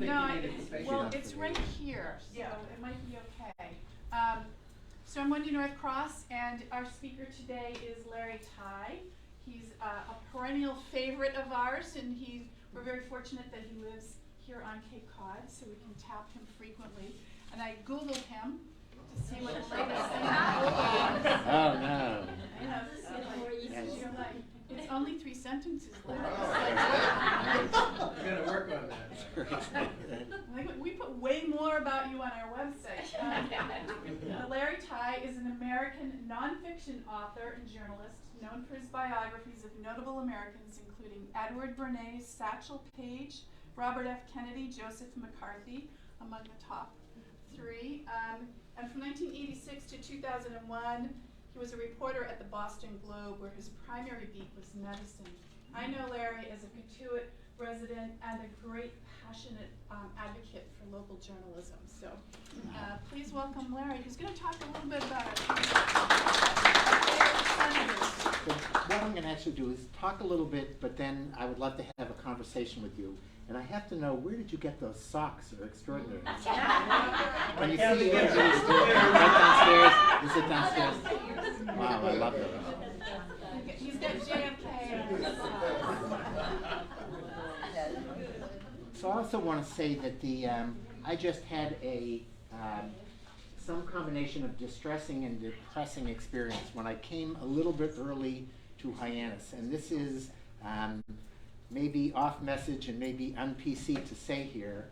think No, you needed the space. well, it's right here, so it might be okay. So I'm Wendy Northcross, and our speaker today is Larry Tye. He's a perennial favorite of ours, and we're very fortunate that he lives here on Cape Cod, so we can tap him frequently. And I Googled him to see what the latest thing is. Oh no. You're like, it's only 3 sentences, Larry. I'm gonna work on that. We put way more about you on our website. Larry Tye is an American nonfiction author and journalist known for his biographies of notable Americans, including Edward Bernays, Satchel Paige, Robert F. Kennedy, Joseph McCarthy, among the top 3. And from 1986 to 2001, he was a reporter at the Boston Globe, where his primary beat was medicine. I know Larry as a Cotuit resident and a great, passionate advocate for local journalism. So please welcome Larry, who's going to talk a little bit about our senators. So what I'm going to actually do is talk a little bit, but then I would love to have a conversation with you. And I have to know, where did you get those socks? They're extraordinary. Can you see it? Right downstairs? Is it downstairs? Wow, I love it. He's got JFK. So I also want to say that I just had some combination of distressing and depressing experience when I came a little bit early to Hyannis. And this is maybe off message and maybe un-PC to say here,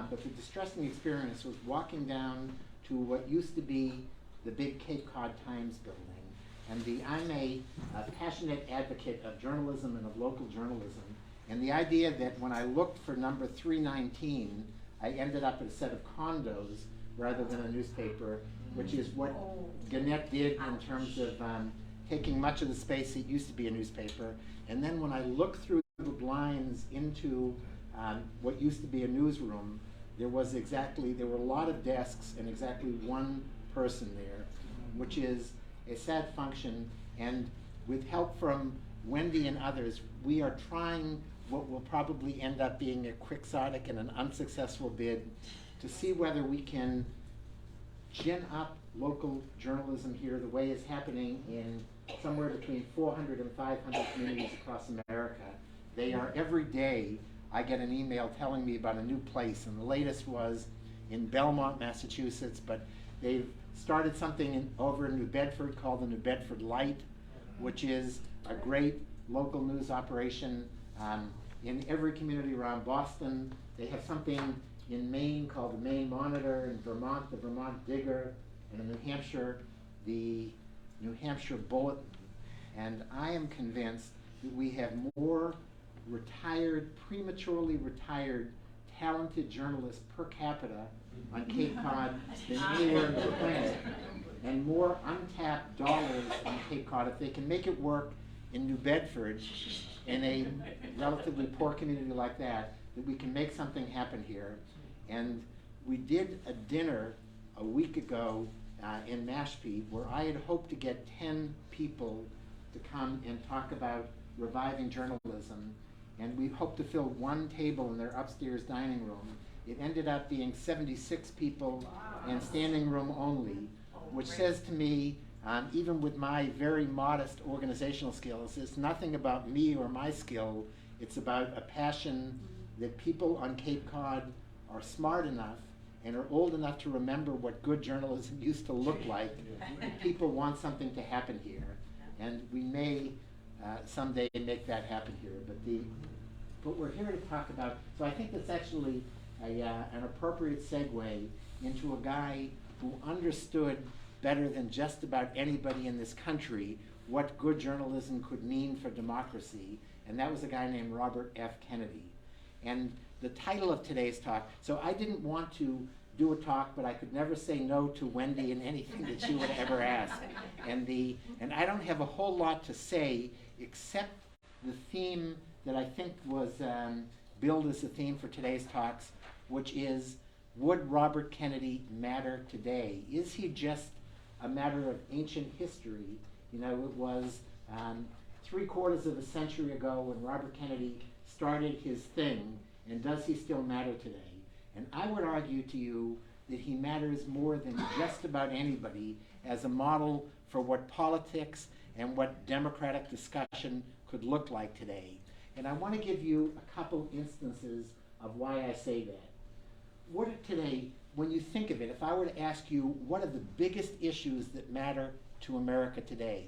but the distressing experience was walking down to what used to be the big Cape Cod Times building. And I'm a passionate advocate of journalism and of local journalism. And the idea that when I looked for number 319, I ended up at a set of condos rather than a newspaper, which is what Gannett did in terms of taking much of the space that used to be a newspaper. And then when I looked through the blinds into what used to be a newsroom, there were a lot of desks and exactly one person there, which is a sad function. And with help from Wendy and others, we are trying what will probably end up being a quixotic and an unsuccessful bid to see whether we can gin up local journalism here the way it's happening in somewhere between 400 and 500 communities across America. They are, every day, I get an email telling me about a new place, and the latest was in Belmont, Massachusetts, but they've started something over in New Bedford called the New Bedford Light, which is a great local news operation in every community around Boston. They have something in Maine called the Maine Monitor, in Vermont, the Vermont Digger, and in New Hampshire, the New Hampshire Bulletin. And I am convinced that we have more prematurely retired, talented journalists per capita on Cape Cod than anywhere on the planet, and more untapped dollars on Cape Cod. If they can make it work in New Bedford, in a relatively poor community like that we can make something happen here. And we did a dinner a week ago in Mashpee where I had hoped to get 10 people to come and talk about reviving journalism, and we hoped to fill one table in their upstairs dining room. It ended up being 76 people and standing room only, which says to me, even with my very modest organizational skills, it's nothing about me or my skill. It's about a passion that people on Cape Cod are smart enough and are old enough to remember what good journalism used to look like. People want something to happen here, and we may someday make that happen here. But we're here to talk about, so I think that's actually an appropriate segue into a guy who understood better than just about anybody in this country what good journalism could mean for democracy, and that was a guy named Robert F. Kennedy. And the title of today's talk, so I didn't want to do a talk, but I could never say no to Wendy in anything that she would ever ask. And I don't have a whole lot to say except the theme that I think was billed as the theme for today's talks, which is, would Robert Kennedy matter today? Is he just a matter of ancient history? You know, it was 3/4 of a century ago when Robert Kennedy started his thing, and does he still matter today? And I would argue to you that he matters more than just about anybody as a model for what politics and what democratic discussion could look like today. And I want to give you a couple instances of why I say that. What are today, when you think of it, if I were to ask you what are the biggest issues that matter to America today,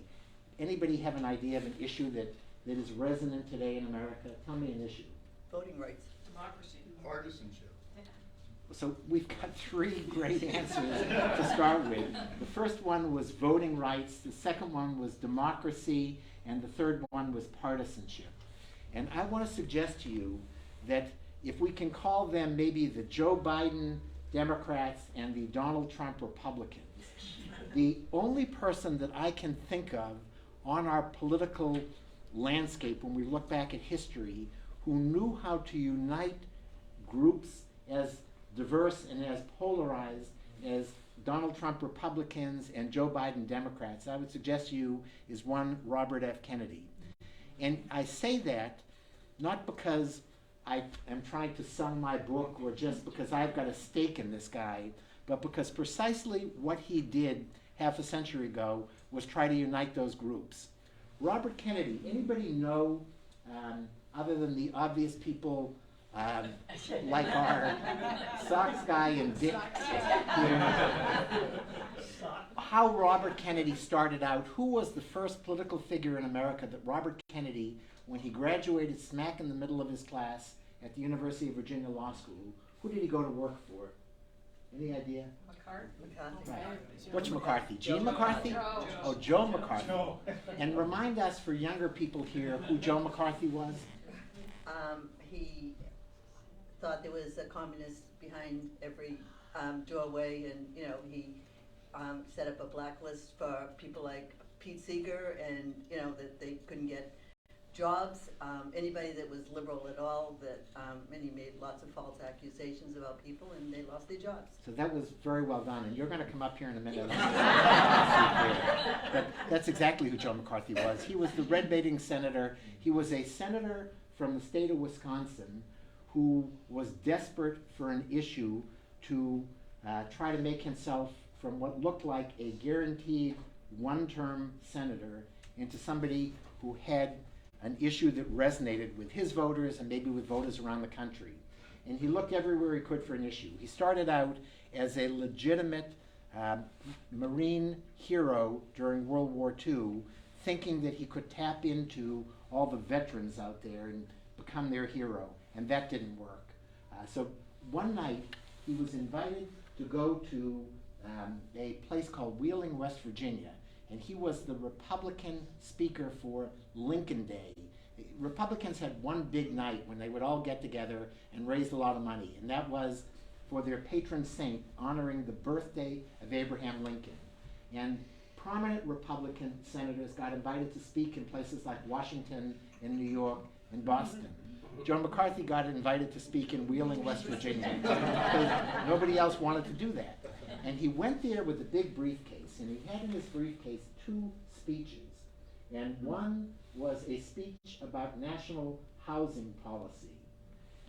anybody have an idea of an issue that is resonant today in America? Tell me an issue. Voting rights. Democracy. Partisanship. So we've got three great answers to start with. The first one was voting rights, the second one was democracy, and the third one was partisanship. And I want to suggest to you that if we can call them maybe the Joe Biden Democrats and the Donald Trump Republicans, the only person that I can think of on our political landscape when we look back at history who knew how to unite groups as diverse and as polarized as Donald Trump Republicans and Joe Biden Democrats, I would suggest to you, is one Robert F. Kennedy. And I say that not because I am trying to sell my book or just because I've got a stake in this guy, but because precisely what he did half a century ago was try to unite those groups. Robert Kennedy, anybody know, other than the obvious people like our Sox guy and Dick here, how Robert Kennedy started out? Who was the first political figure in America that Robert Kennedy, when he graduated smack in the middle of his class at the University of Virginia Law School, who did he go to work for? Any idea? McCarthy. Right. Which McCarthy? Gene McCarthy? Oh, Joe McCarthy. And remind us, for younger people here, who Joe McCarthy was? He thought there was a communist behind every doorway, and he set up a blacklist for people like Pete Seeger, and that they couldn't get jobs. Anybody that was liberal at all, and he made lots of false accusations about people, and they lost their jobs. So that was very well done, and you're going to come up here in a minute. But that's exactly who Joe McCarthy was. He was the red-baiting senator. He was a senator from the state of Wisconsin who was desperate for an issue to try to make himself from what looked like a guaranteed one-term senator into somebody who had an issue that resonated with his voters and maybe with voters around the country. And he looked everywhere he could for an issue. He started out as a legitimate Marine hero during World War II, thinking that he could tap into all the veterans out there and become their hero, and that didn't work. So one night he was invited to go to a place called Wheeling, West Virginia, and he was the Republican speaker for Lincoln Day. Republicans had one big night when they would all get together and raise a lot of money, and that was for their patron saint, honoring the birthday of Abraham Lincoln. And prominent Republican senators got invited to speak in places like Washington and New York and Boston. Joe McCarthy got invited to speak in Wheeling, West Virginia, because nobody else wanted to do that. And he went there with a big briefcase, and he had in his briefcase two speeches. And one was a speech about national housing policy.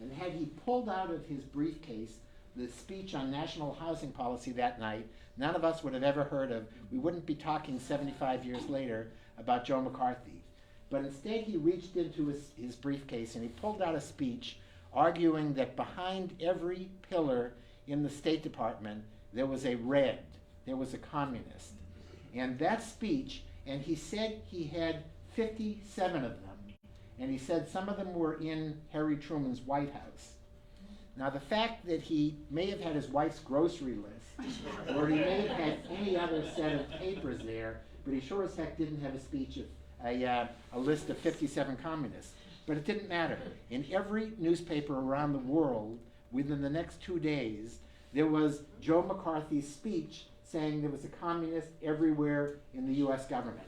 And had he pulled out of his briefcase the speech on national housing policy that night, none of us would have ever heard of, we wouldn't be talking 75 years later about Joe McCarthy. But instead he reached into his briefcase and he pulled out a speech arguing that behind every pillar in the State Department there was a red, there was a communist. And that speech, and he said he had 57 of them, and he said some of them were in Harry Truman's White House. Now the fact that he may have had his wife's grocery list, or he may have had any other set of papers there, but he sure as heck didn't have a speech of a list of 57 communists. But it didn't matter. In every newspaper around the world, within the next 2 days, there was Joe McCarthy's speech saying there was a communist everywhere in the US government.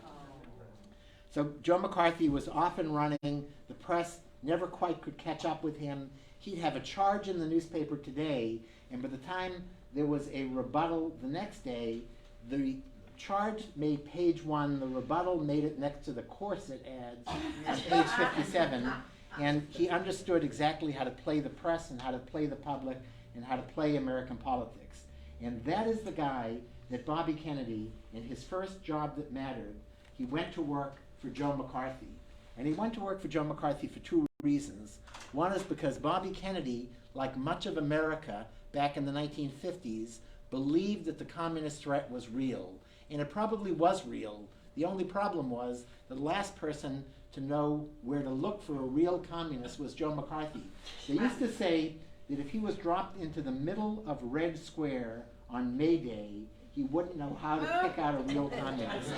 So Joe McCarthy was off and running. The press never quite could catch up with him. He'd have a charge in the newspaper today, and by the time there was a rebuttal the next day, the charge made page 1, the rebuttal made it next to the corset ads on page 57, and he understood exactly how to play the press and how to play the public and how to play American politics. And that is the guy that Bobby Kennedy, in his first job that mattered, he went to work for Joe McCarthy. And he went to work for Joe McCarthy for two reasons. One is because Bobby Kennedy, like much of America back in the 1950s, believed that the communist threat was real. And it probably was real. The only problem was the last person to know where to look for a real communist was Joe McCarthy. They used to say that if he was dropped into the middle of Red Square on May Day, he wouldn't know how to pick out a real communist.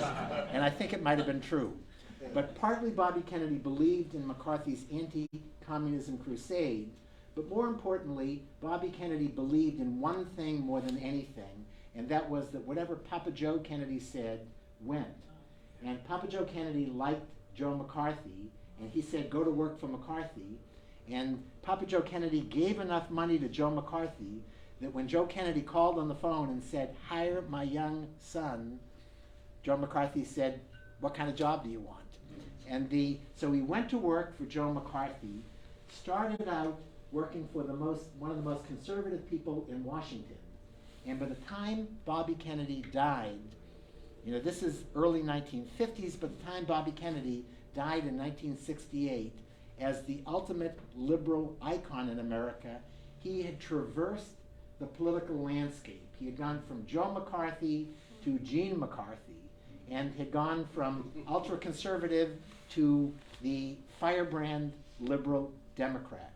And I think it might have been true. But partly Bobby Kennedy believed in McCarthy's anti-communism crusade, but more importantly, Bobby Kennedy believed in one thing more than anything, and that was that whatever Papa Joe Kennedy said went. And Papa Joe Kennedy liked Joe McCarthy, and he said, go to work for McCarthy. And Papa Joe Kennedy gave enough money to Joe McCarthy that when Joe Kennedy called on the phone and said, hire my young son, Joe McCarthy said, what kind of job do you want? And so he went to work for Joe McCarthy, started out working for one of the most conservative people in Washington. And by the time Bobby Kennedy died, this is early 1950s, but the time Bobby Kennedy died in 1968, as the ultimate liberal icon in America, he had traversed the political landscape. He had gone from Joe McCarthy to Gene McCarthy, and had gone from ultra-conservative to the firebrand liberal Democrat.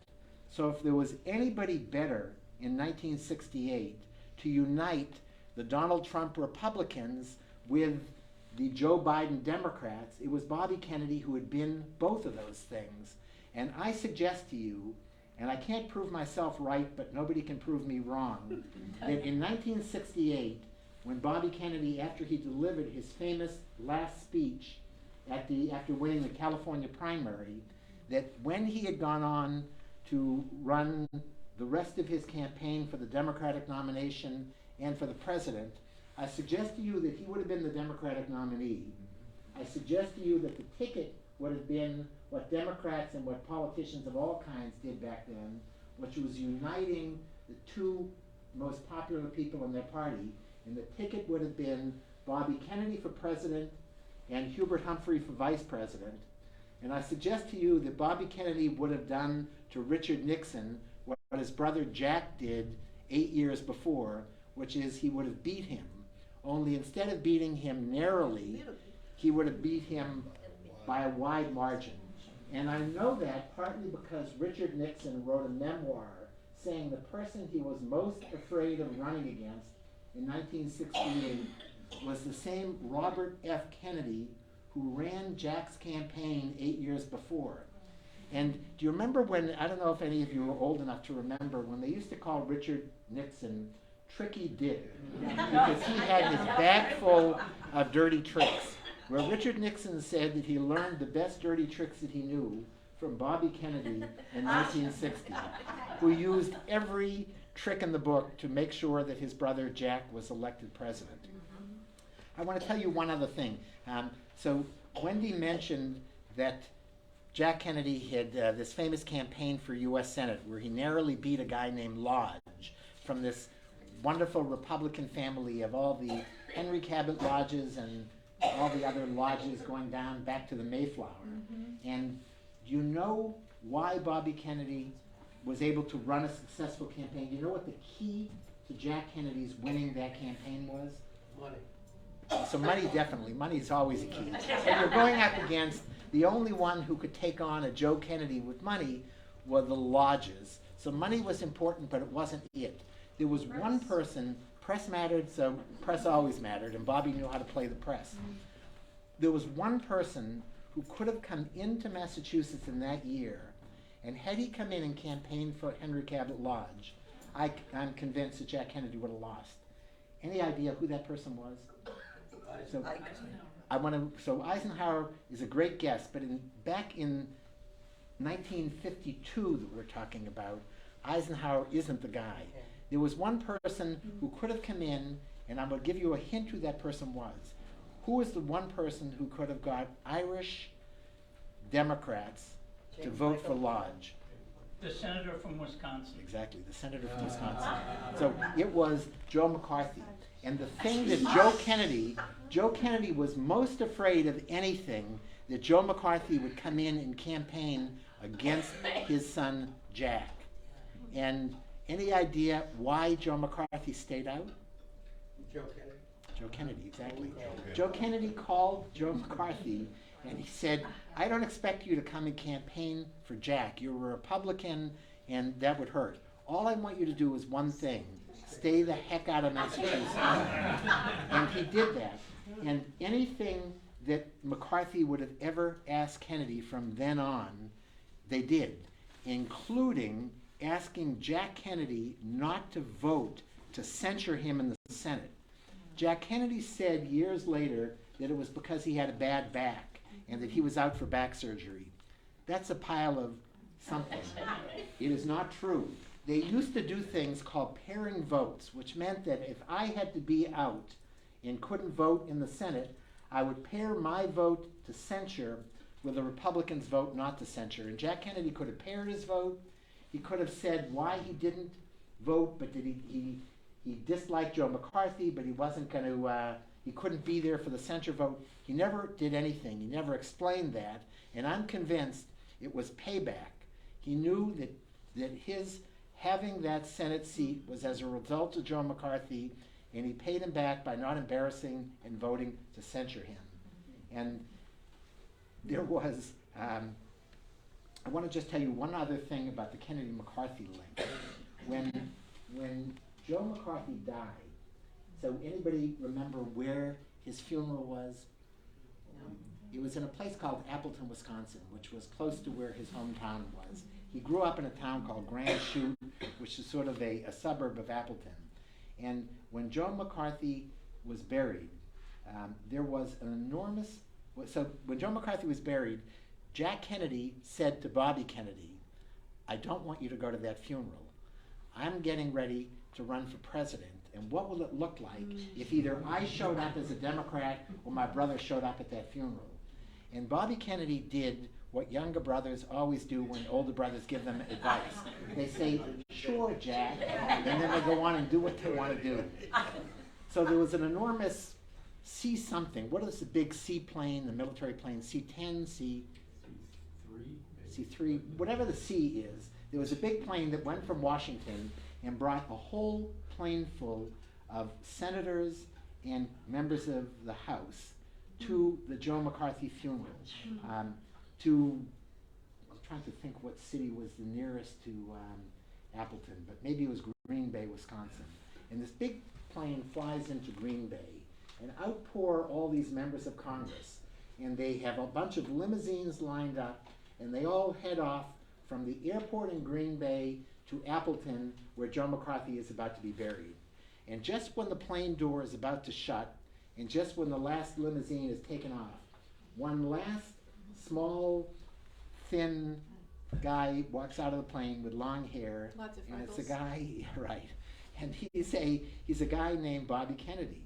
So if there was anybody better in 1968 to unite the Donald Trump Republicans with the Joe Biden Democrats, it was Bobby Kennedy who had been both of those things. And I suggest to you, and I can't prove myself right, but nobody can prove me wrong, that in 1968, when Bobby Kennedy, after he delivered his famous last speech after winning the California primary, that when he had gone on to run the rest of his campaign for the Democratic nomination and for the president, I suggest to you that he would have been the Democratic nominee. I suggest to you that the ticket would have been what Democrats and what politicians of all kinds did back then, which was uniting the two most popular people in their party, and the ticket would have been Bobby Kennedy for president and Hubert Humphrey for vice president. And I suggest to you that Bobby Kennedy would have done to Richard Nixon what his brother Jack did 8 years before, which is he would have beat him. Only instead of beating him narrowly, he would have beat him by a wide margin. And I know that partly because Richard Nixon wrote a memoir saying the person he was most afraid of running against in 1968 was the same Robert F. Kennedy who ran Jack's campaign 8 years before. And do you remember when, I don't know if any of you are old enough to remember, when they used to call Richard Nixon Tricky Dick, because he had his bag full of dirty tricks. Where Richard Nixon said that he learned the best dirty tricks that he knew from Bobby Kennedy in 1960, who used every trick in the book to make sure that his brother Jack was elected president. I want to tell you one other thing. So Wendy mentioned that Jack Kennedy had this famous campaign for U.S. Senate where he narrowly beat a guy named Lodge from this wonderful Republican family of all the Henry Cabot Lodges and all the other lodges going down back to the Mayflower. And do you know why Bobby Kennedy was able to run a successful campaign? Do you know what the key to Jack Kennedy's winning that campaign was? Money. So money, definitely. Money is always a key. And you're going up against the only one who could take on a Joe Kennedy with money were the lodges. So money was important, but it wasn't it. There was one person. Press mattered, so press always mattered, and Bobby knew how to play the press. There was one person who could have come into Massachusetts in that year, and had he come in and campaigned for Henry Cabot Lodge, I'm convinced that Jack Kennedy would have lost. Any idea who that person was? So Eisenhower is a great guess, but back in 1952 that we're talking about, Eisenhower isn't the guy. There was one person who could have come in, and I'm going to give you a hint who that person was. Who was the one person who could have got Irish Democrats to vote for Lodge? The senator from Wisconsin. Exactly, the senator from Wisconsin. So it was Joe McCarthy. And the thing that Joe Kennedy was most afraid of anything that Joe McCarthy would come in and campaign against his son Jack. And any idea why Joe McCarthy stayed out? Joe Kennedy. Joe Kennedy, exactly. Joe Kennedy called Joe McCarthy and he said, I don't expect you to come and campaign for Jack. You're a Republican and that would hurt. All I want you to do is one thing, stay the heck out of Massachusetts. And he did that. And anything that McCarthy would have ever asked Kennedy from then on, they did, including asking Jack Kennedy not to vote to censure him in the Senate. Jack Kennedy said years later that it was because he had a bad back and that he was out for back surgery. That's a pile of something. It is not true. They used to do things called pairing votes, which meant that if I had to be out and couldn't vote in the Senate, I would pair my vote to censure with the Republicans' vote not to censure. And Jack Kennedy could have paired his vote. He could have said why he didn't vote, but that he disliked Joe McCarthy, but he wasn't going to, he couldn't be there for the censure vote. He never did anything. He never explained that. And I'm convinced it was payback. He knew that his having that Senate seat was as a result of Joe McCarthy, and he paid him back by not embarrassing and voting to censure him. And there was, I want to just tell you one other thing about the Kennedy-McCarthy link. When Joe McCarthy died, so anybody remember where his funeral was? It was in a place called Appleton, Wisconsin, which was close to where his hometown was. He grew up in a town called Grand Chute, which is sort of a suburb of Appleton. And when Joe McCarthy was buried, there was an enormous, so when Joe McCarthy was buried, Jack Kennedy said to Bobby Kennedy, I don't want you to go to that funeral. I'm getting ready to run for president. And what will it look like if either I showed up as a Democrat or my brother showed up at that funeral? And Bobby Kennedy did what younger brothers always do when older brothers give them advice. They say, sure, Jack, and then they go on and do what they want to do. So there was an enormous C-something. What is the big C plane, the military plane, C-10, C-3, whatever the C is. There was a big plane that went from Washington and brought a whole plane full of senators and members of the House to the Joe McCarthy funeral. I'm trying to think what city was the nearest to Appleton, but maybe it was Green Bay, Wisconsin. And this big plane flies into Green Bay, and out pour all these members of Congress. And they have a bunch of limousines lined up, and they all head off from the airport in Green Bay to Appleton, where Joe McCarthy is about to be buried. And just when the plane door is about to shut, and just when the last limousine is taken off, one last small, thin guy walks out of the plane with long hair. Lots of and it's a freckles. guy, right, and he's a guy named Bobby Kennedy.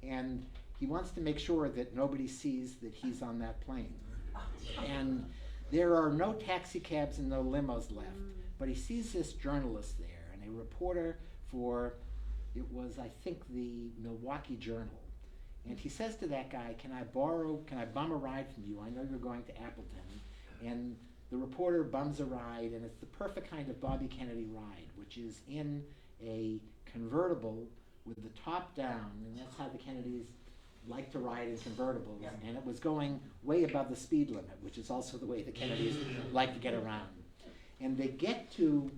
And he wants to make sure that nobody sees that he's on that plane. And there are no taxi cabs and no limos left. But he sees this journalist there, and a reporter for, it was, I think, the Milwaukee Journal. And he says to that guy, can I bum a ride from you? I know you're going to Appleton. And the reporter bums a ride, and it's the perfect kind of Bobby Kennedy ride, which is in a convertible with the top down, and that's how the Kennedys like to ride in convertibles. Yeah. And it was going way above the speed limit, which is also the way the Kennedys like to get around. And they get to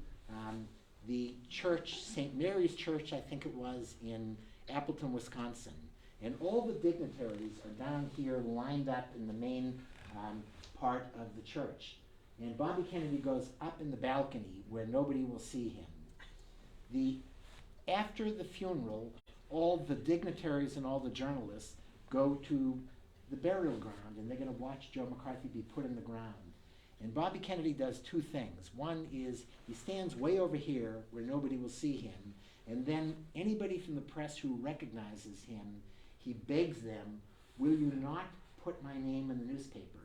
the church, St. Mary's Church, I think it was, in Appleton, Wisconsin. And all the dignitaries are down here lined up in the main part of the church. And Bobby Kennedy goes up in the balcony where nobody will see him. After the funeral, all the dignitaries and all the journalists go to the burial ground, and they're going to watch Joe McCarthy be put in the ground. And Bobby Kennedy does two things. One is he stands way over here where nobody will see him, and then anybody from the press who recognizes him, he begs them, will you not put my name in the newspaper?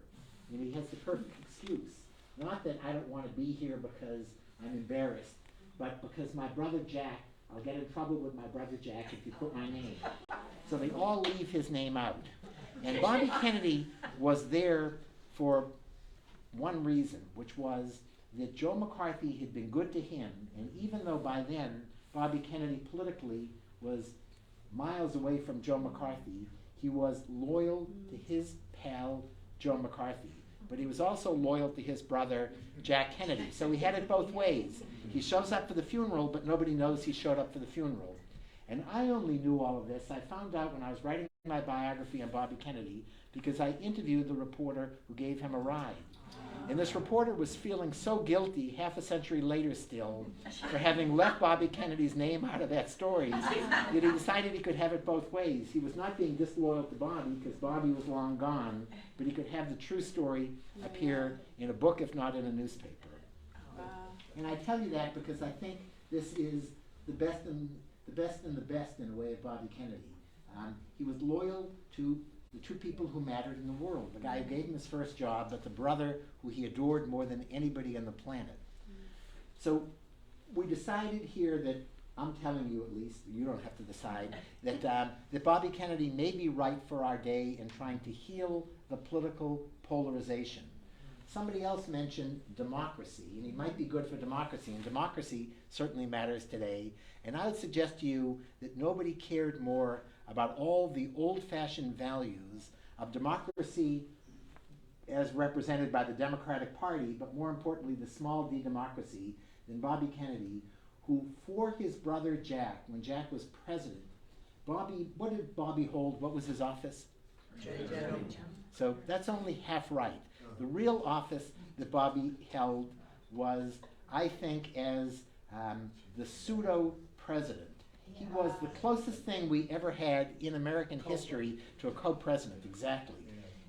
And he has the perfect excuse. Not that I don't want to be here because I'm embarrassed. But because my brother Jack, I'll get in trouble with my brother Jack if you put my name. So they all leave his name out. And Bobby Kennedy was there for one reason, which was that Joe McCarthy had been good to him, and even though by then Bobby Kennedy politically was miles away from Joe McCarthy, he was loyal to his pal Joe McCarthy. But he was also loyal to his brother Jack Kennedy. So he had it both ways. He shows up for the funeral, but nobody knows he showed up for the funeral. And I only knew all of this. I found out when I was writing my biography on Bobby Kennedy because I interviewed the reporter who gave him a ride. And this reporter was feeling so guilty half a century later still for having left Bobby Kennedy's name out of that story that he decided he could have it both ways. He was not being disloyal to Bobby because Bobby was long gone, but he could have the true story appear in a book, if not in a newspaper. And I tell you that because I think this is the best and the best in a way of Bobby Kennedy. He was loyal to the two people who mattered in the world, the guy who gave him his first job, but the brother who he adored more than anybody on the planet. So we decided here that, I'm telling you at least, you don't have to decide, that Bobby Kennedy may be right for our day in trying to heal the political polarization. Somebody else mentioned democracy, and he might be good for democracy, and democracy certainly matters today. And I would suggest to you that nobody cared more about all the old-fashioned values of democracy as represented by the Democratic Party, but more importantly, the small d democracy, than Bobby Kennedy, who, for his brother Jack, when Jack was president, what did Bobby hold? What was his office? General. So that's only half right. The real office that Bobby held was, I think, as the pseudo-president. He was the closest thing we ever had in American history to a co-president, exactly.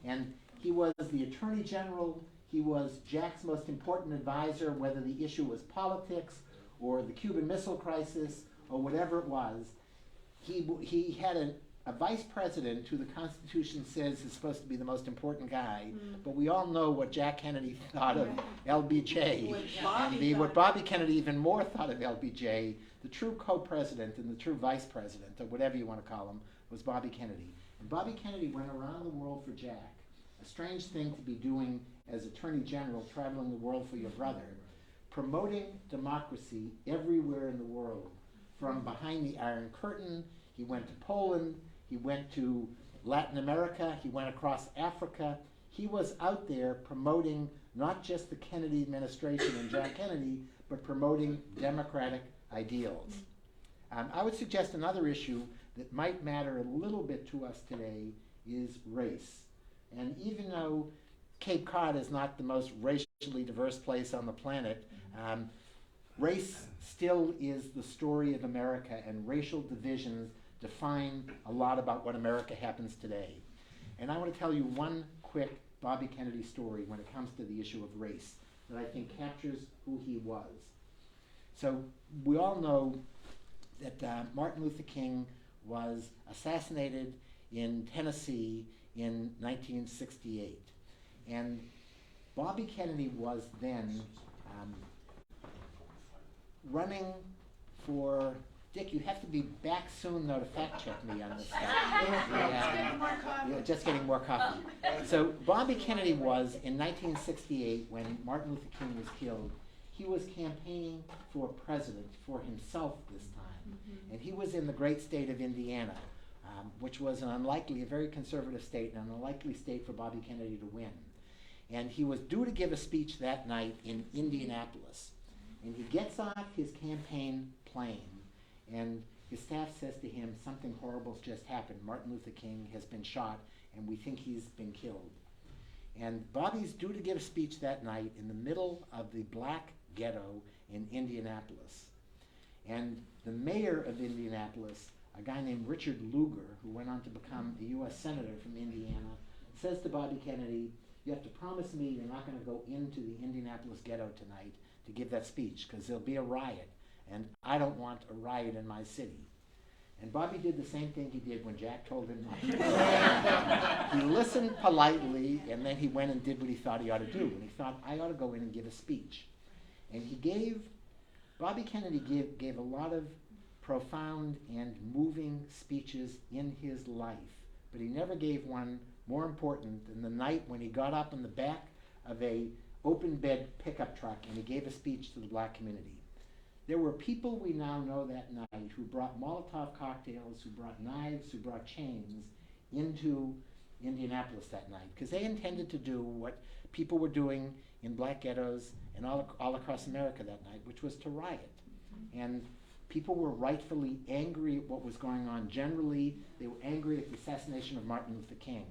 And he was the Attorney General. He was Jack's most important advisor, whether the issue was politics or the Cuban Missile Crisis or whatever it was. He had a vice president who the Constitution says is supposed to be the most important guy, but we all know what Jack Kennedy thought of LBJ, and what Bobby Kennedy even more thought of LBJ. The true co-president and the true vice president, or whatever you want to call him, was Bobby Kennedy. And Bobby Kennedy went around the world for Jack, a strange thing to be doing as Attorney General, traveling the world for your brother, promoting democracy everywhere in the world. From behind the Iron Curtain, he went to Poland, he went to Latin America, he went across Africa. He was out there promoting not just the Kennedy administration and Jack Kennedy, but promoting democratic ideals. I would suggest another issue that might matter a little bit to us today is race. And even though Cape Cod is not the most racially diverse place on the planet, race still is the story of America, and racial divisions define a lot about what America happens today. And I want to tell you one quick Bobby Kennedy story when it comes to the issue of race that I think captures who he was. So we all know that Martin Luther King was assassinated in Tennessee in 1968. And Bobby Kennedy was then running for, Dick, you have to be back soon though to fact check me on this stuff. Just getting more coffee. So Bobby Kennedy was, in 1968, when Martin Luther King was killed, he was campaigning for president for himself this time. And he was in the great state of Indiana, which was a very conservative state, and an unlikely state for Bobby Kennedy to win. And he was due to give a speech that night in Indianapolis. And he gets off his campaign plane, and his staff says to him, something horrible's just happened. Martin Luther King has been shot, and we think he's been killed. And Bobby's due to give a speech that night in the middle of the black ghetto in Indianapolis. And the mayor of Indianapolis, a guy named Richard Lugar, who went on to become a U.S. Senator from Indiana, says to Bobby Kennedy, you have to promise me you're not going to go into the Indianapolis ghetto tonight to give that speech, because there'll be a riot, and I don't want a riot in my city. And Bobby did the same thing he did when Jack told him not to. He listened politely, and then he went and did what he thought he ought to do. And he thought, I ought to go in and give a speech. And he gave Bobby Kennedy gave a lot of profound and moving speeches in his life, but he never gave one more important than the night when he got up in the back of a open bed pickup truck and he gave a speech to the black community. There were people we now know that night who brought Molotov cocktails, who brought knives, who brought chains into Indianapolis that night, because they intended to do what people were doing in black ghettos and all across America that night, which was to riot. And people were rightfully angry at what was going on. Generally, they were angry at the assassination of Martin Luther King.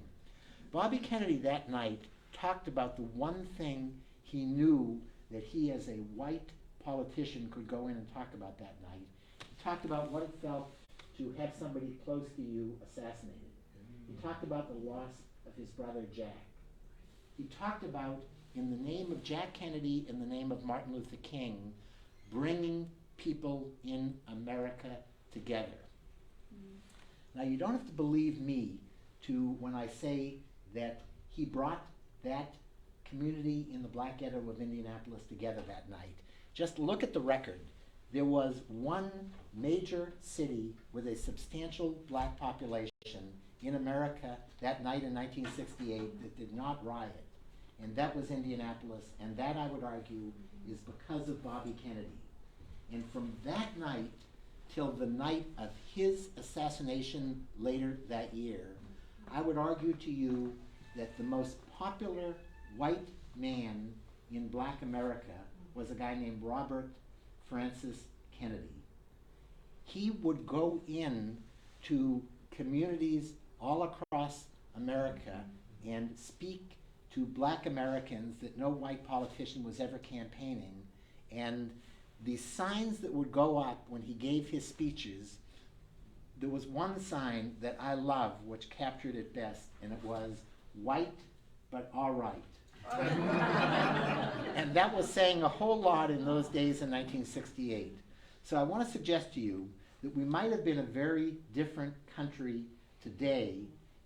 Bobby Kennedy that night talked about the one thing he knew that he as a white politician could go in and talk about that night. He talked about what it felt to have somebody close to you assassinated. He talked about the loss of his brother Jack. He talked about, in the name of Jack Kennedy, in the name of Martin Luther King, bringing people in America together. Now, you don't have to believe me when I say that he brought that community in the black ghetto of Indianapolis together that night. Just look at the record. There was one major city with a substantial black population in America that night in 1968 that did not riot, and that was Indianapolis, and that, I would argue, is because of Bobby Kennedy. And from that night till the night of his assassination later that year, I would argue to you that the most popular white man in black America was a guy named Robert Francis Kennedy. He would go in to communities all across America and speak to black Americans that no white politician was ever campaigning. And the signs that would go up when he gave his speeches, there was one sign that I love which captured it best, and it was white but all right. And that was saying a whole lot in those days in 1968. So I want to suggest to you that we might have been a very different country today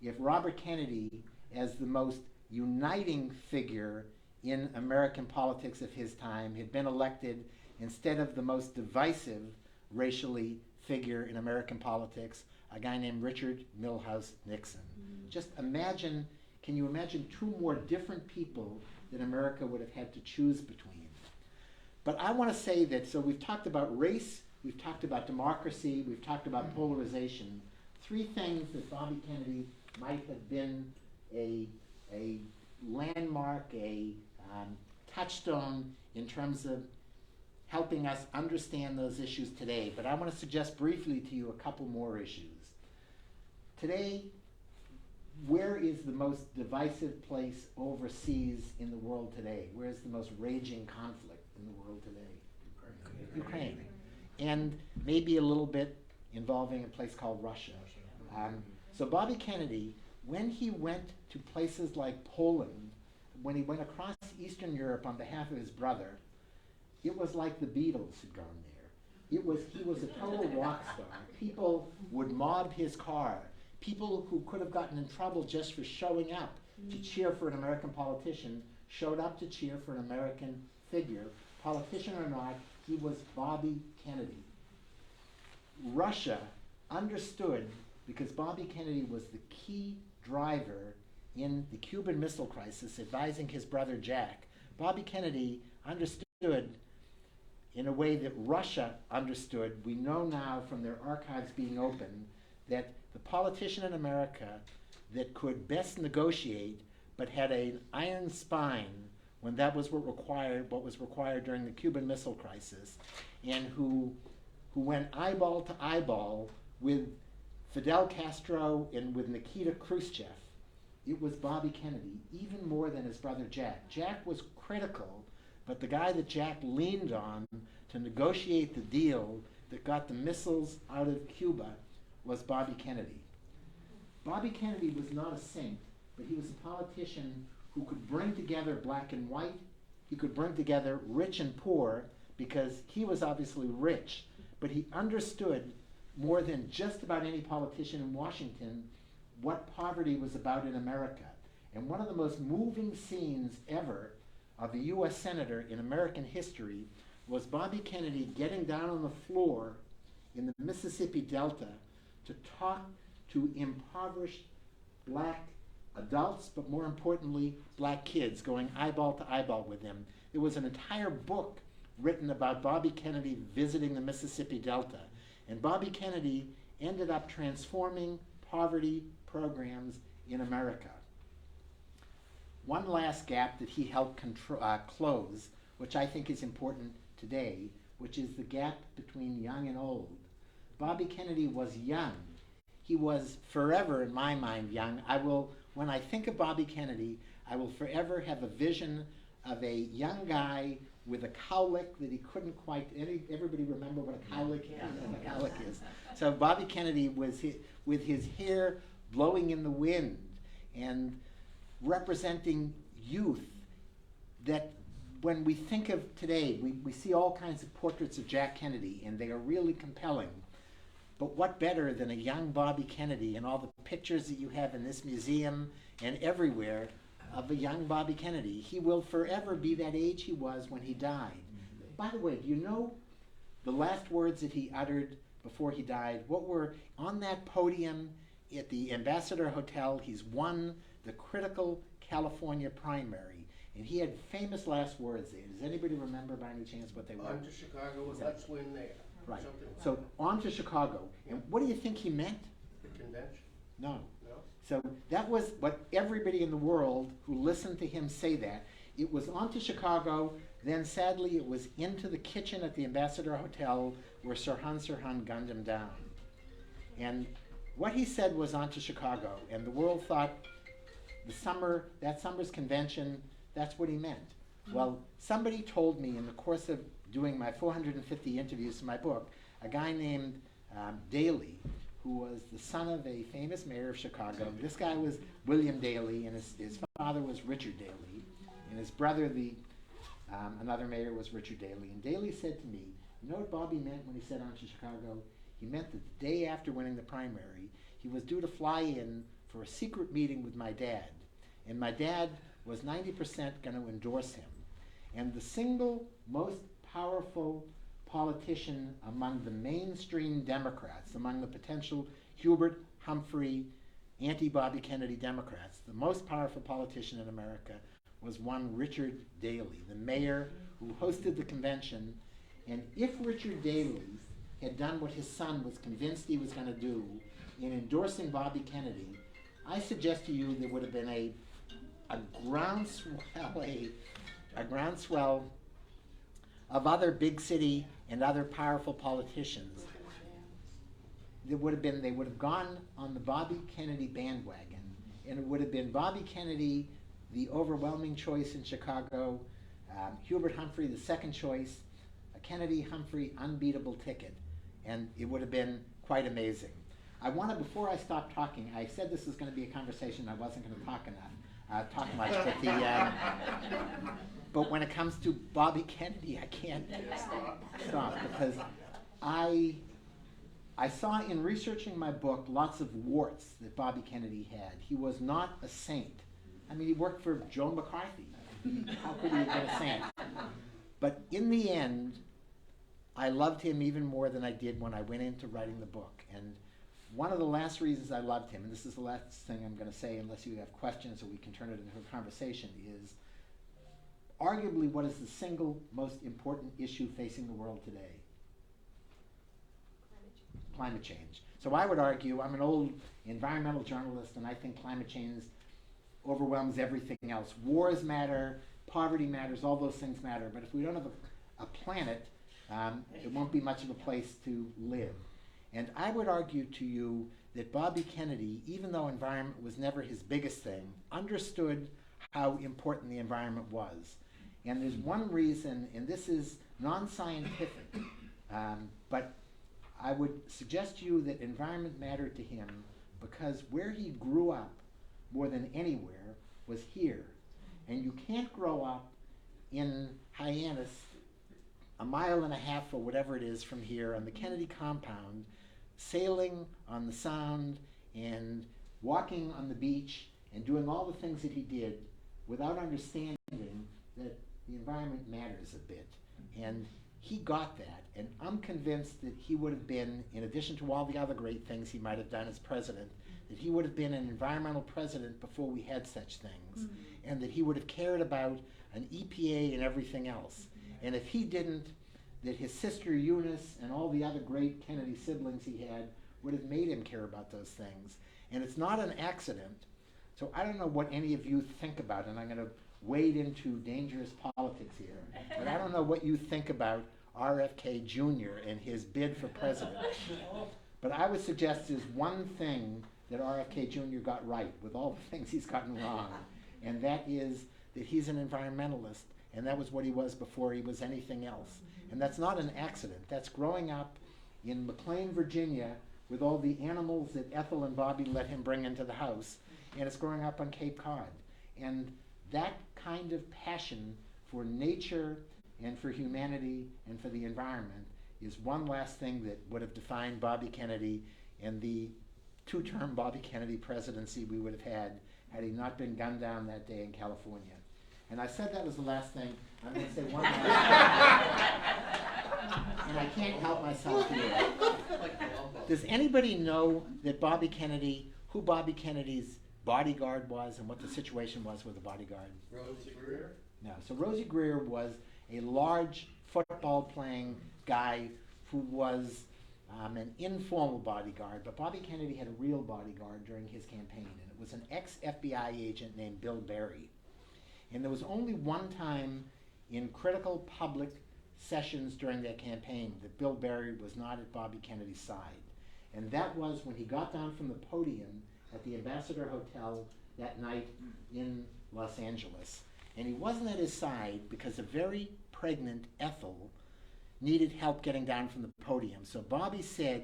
if Robert Kennedy, as the most uniting figure in American politics of his time, had been elected instead of the most divisive racially figure in American politics, a guy named Richard Milhous Nixon. Just imagine, can you imagine two more different people that America would have had to choose between? But I want to say that, so we've talked about race, we've talked about democracy, we've talked about polarization. Three things that Bobby Kennedy might have been a landmark, a touchstone in terms of helping us understand those issues today. But I want to suggest briefly to you a couple more issues. Today, where is the most divisive place overseas in the world today? Where is the most raging conflict in the world today? Ukraine. And maybe a little bit involving a place called Russia. So Bobby Kennedy, when he went to places like Poland, when he went across Eastern Europe on behalf of his brother, it was like the Beatles had gone there. He was a total rock star. People would mob his car. People who could have gotten in trouble just for showing up to cheer for an American politician showed up to cheer for an American figure. Politician or not, he was Bobby Kennedy. Russia understood, because Bobby Kennedy was the key driver in the Cuban Missile Crisis, advising his brother Jack. Bobby Kennedy understood in a way that Russia understood. We know now from their archives being open that the politician in America that could best negotiate but had an iron spine when that was what was required during the Cuban Missile Crisis, and who went eyeball to eyeball with Fidel Castro and with Nikita Khrushchev, it was Bobby Kennedy, even more than his brother Jack. Jack was critical, but the guy that Jack leaned on to negotiate the deal that got the missiles out of Cuba was Bobby Kennedy. Bobby Kennedy was not a saint, but he was a politician who could bring together black and white. He could bring together rich and poor, because he was obviously rich, but he understood more than just about any politician in Washington what poverty was about in America. And one of the most moving scenes ever of a U.S. senator in American history was Bobby Kennedy getting down on the floor in the Mississippi Delta to talk to impoverished black adults, but more importantly, black kids, going eyeball to eyeball with them. There was an entire book written about Bobby Kennedy visiting the Mississippi Delta. And Bobby Kennedy ended up transforming poverty programs in America. One last gap that he helped close, which I think is important today, which is the gap between young and old. Bobby Kennedy was young. He was forever, in my mind, young. When I think of Bobby Kennedy, I will forever have a vision of a young guy with a cowlick that he couldn't quite, everybody remember what a cowlick is? What a cowlick is. So Bobby Kennedy was with his hair blowing in the wind and representing youth that when we think of today, we see all kinds of portraits of Jack Kennedy, and they are really compelling. But what better than a young Bobby Kennedy and all the pictures that you have in this museum and everywhere of a young Bobby Kennedy? He will forever be that age he was when he died. By the way, do you know the last words that he uttered before he died? What were on that podium at the Ambassador Hotel? He's won the critical California primary, and he had famous last words there. Does anybody remember by any chance what they were? On to Chicago, let's win there. Right. Something like So on to Chicago. And what do you think he meant? the convention. No. No? So that was what everybody in the world who listened to him say that. It was on to Chicago, then sadly it was into the kitchen at the Ambassador Hotel where Sirhan gunned him down. And what he said was on to Chicago, and the world thought that summer's convention, that's what he meant. Well, somebody told me in the course of doing my 450 interviews for my book, a guy named Daley, who was the son of a famous mayor of Chicago. This guy was William Daley, and his father was Richard Daley, and his brother, another mayor, was Richard Daley. And Daley said to me, you know what Bobby meant when he said on to Chicago? He meant that the day after winning the primary, he was due to fly in for a secret meeting with my dad. And my dad was 90% going to endorse him. And the single most powerful politician among the mainstream Democrats, among the potential Hubert Humphrey, anti-Bobby Kennedy Democrats, the most powerful politician in America was one Richard Daley, the mayor who hosted the convention. And if Richard Daley had done what his son was convinced he was going to do in endorsing Bobby Kennedy, I suggest to you there would have been a groundswell of other big city and other powerful politicians. They would have gone on the Bobby Kennedy bandwagon, and it would have been Bobby Kennedy, the overwhelming choice in Chicago, Hubert Humphrey, the second choice, a Kennedy-Humphrey unbeatable ticket, and it would have been quite amazing. Before I stop talking, I said this was going to be a conversation, I wasn't going to talk much, but when it comes to Bobby Kennedy, I can't stop, because I saw in researching my book lots of warts that Bobby Kennedy had. He was not a saint. I mean, he worked for Joe McCarthy. How could he have been a saint? But in the end, I loved him even more than I did when I went into writing the book. And one of the last reasons I loved him, and this is the last thing I'm going to say unless you have questions or we can turn it into a conversation, is arguably what is the single most important issue facing the world today? Climate change. So I would argue, I'm an old environmental journalist, and I think climate change overwhelms everything else. Wars matter, poverty matters, all those things matter, but if we don't have a planet, it won't be much of a place to live. And I would argue to you that Bobby Kennedy, even though environment was never his biggest thing, understood how important the environment was. And there's one reason, and this is non-scientific, but I would suggest to you that environment mattered to him because where he grew up more than anywhere was here. And you can't grow up in Hyannis, a mile and a half or whatever it is from here on the Kennedy compound, sailing on the Sound and walking on the beach and doing all the things that he did without understanding that the environment matters a bit. And he got that, and I'm convinced that he would have been, in addition to all the other great things he might have done as president, that he would have been an environmental president before we had such things, and that he would have cared about an EPA and everything else. And if he didn't, that his sister Eunice and all the other great Kennedy siblings he had would have made him care about those things. And it's not an accident. So I don't know what any of you think about, and I'm going to wade into dangerous politics here, but I don't know what you think about RFK Jr. and his bid for president. But I would suggest there's one thing that RFK Jr. got right with all the things he's gotten wrong, and that is that he's an environmentalist, and that was what he was before he was anything else. And that's not an accident. That's growing up in McLean, Virginia, with all the animals that Ethel and Bobby let him bring into the house, and it's growing up on Cape Cod. And that kind of passion for nature and for humanity and for the environment is one last thing that would have defined Bobby Kennedy and the two-term Bobby Kennedy presidency we would have had he not been gunned down that day in California. And I said that was the last thing. I'm going to say one last thing. And I can't help myself here. Does anybody know that who Bobby Kennedy's bodyguard was and what the situation was with the bodyguard? Rosie Greer? No. So Rosie Greer was a large football-playing guy who was an informal bodyguard, but Bobby Kennedy had a real bodyguard during his campaign, and it was an ex-FBI agent named Bill Berry. And there was only one time in critical public sessions during that campaign that Bill Berry was not at Bobby Kennedy's side. And that was when he got down from the podium at the Ambassador Hotel that night in Los Angeles. And he wasn't at his side because a very pregnant Ethel needed help getting down from the podium. So Bobby said,